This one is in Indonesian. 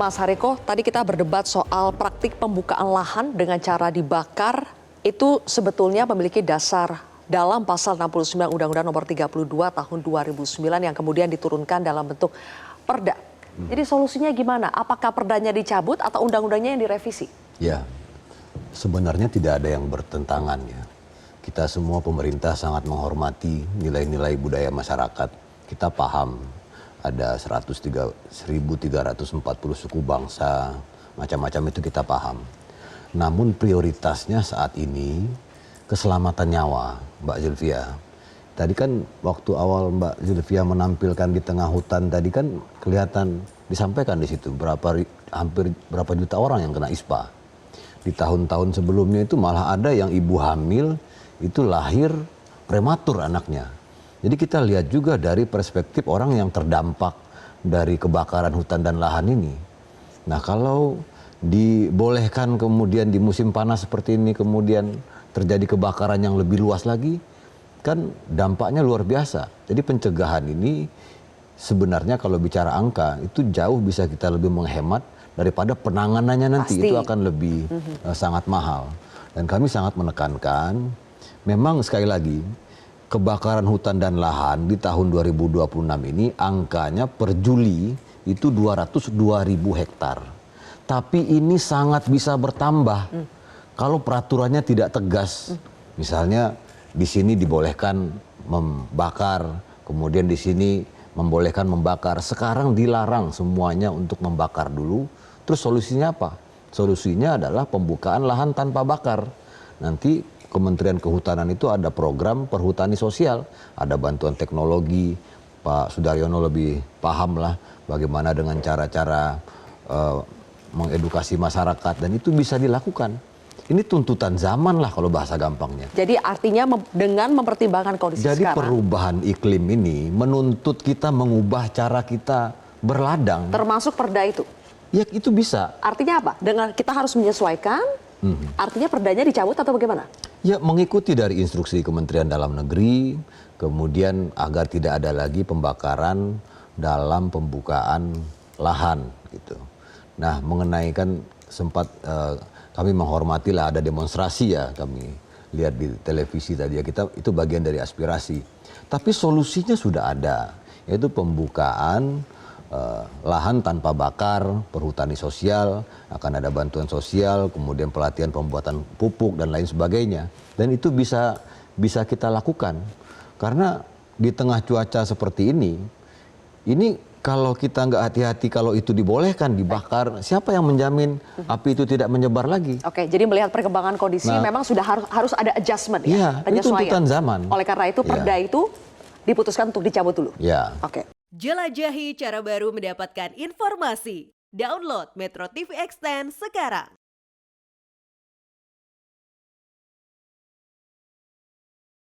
Mas Hariko, tadi kita berdebat soal praktik pembukaan lahan dengan cara dibakar. Itu sebetulnya memiliki dasar dalam pasal 69 Undang-Undang Nomor 32 Tahun 2009 yang kemudian diturunkan dalam bentuk perda. Jadi solusinya gimana? Apakah perdanya dicabut atau undang-undangnya yang direvisi? Ya, sebenarnya tidak ada yang bertentangan ya. Kita semua pemerintah sangat menghormati nilai-nilai budaya masyarakat. Kita paham ada 1.340 suku bangsa, macam-macam itu kita paham. Namun prioritasnya saat ini keselamatan nyawa, Mbak Zulfia. Tadi kan waktu awal Mbak Zulfia menampilkan di tengah hutan tadi kan kelihatan disampaikan di situ hampir berapa juta orang yang kena ISPA. Di tahun-tahun sebelumnya itu malah ada yang ibu hamil itu lahir prematur anaknya. Jadi kita lihat juga dari perspektif orang yang terdampak dari kebakaran hutan dan lahan ini. Nah kalau dibolehkan kemudian di musim panas seperti ini kemudian terjadi kebakaran yang lebih luas lagi, kan dampaknya luar biasa. Jadi pencegahan ini sebenarnya kalau bicara angka itu jauh bisa kita lebih menghemat daripada penanganannya nanti. Pasti. Itu akan lebih sangat mahal. Dan kami sangat menekankan, memang sekali lagi kebakaran hutan dan lahan di tahun 2026 ini angkanya per Juli itu 202.000 hektar. Tapi ini sangat bisa bertambah kalau peraturannya tidak tegas. Misalnya di sini dibolehkan membakar, kemudian di sini membolehkan membakar. Sekarang dilarang semuanya untuk membakar dulu. Terus solusinya apa? Solusinya adalah pembukaan lahan tanpa bakar. Nanti Kementerian Kehutanan itu ada program perhutani sosial, ada bantuan teknologi. Pak Sudaryono lebih paham lah bagaimana dengan cara-cara mengedukasi masyarakat dan itu bisa dilakukan. Ini tuntutan zaman lah kalau bahasa gampangnya. Jadi artinya dengan mempertimbangkan kondisi Jadi sekarang. Jadi perubahan iklim ini menuntut kita mengubah cara kita berladang. Termasuk perda itu? Ya itu bisa. Artinya apa? Dengan kita harus menyesuaikan, artinya perdanya dicabut atau bagaimana? Ya mengikuti dari instruksi Kementerian Dalam Negeri, kemudian agar tidak ada lagi pembakaran dalam pembukaan lahan gitu. Nah mengenai kan sempat kami menghormati lah ada demonstrasi ya, kami lihat di televisi tadi ya, kita itu bagian dari aspirasi. Tapi solusinya sudah ada, yaitu pembukaan lahan tanpa bakar, perhutani sosial, akan ada bantuan sosial, kemudian pelatihan pembuatan pupuk dan lain sebagainya. Dan itu bisa kita lakukan. Karena di tengah cuaca seperti ini kalau kita nggak hati-hati, kalau itu dibolehkan dibakar, siapa yang menjamin api itu tidak menyebar lagi? Oke, jadi melihat perkembangan kondisi memang sudah harus ada adjustment ya, penyesuaian. Itu tuntutan zaman. Oleh karena itu perda itu diputuskan untuk dicabut dulu. Ya. Oke. Jelajahi cara baru mendapatkan informasi. Download Metro TV Extend sekarang.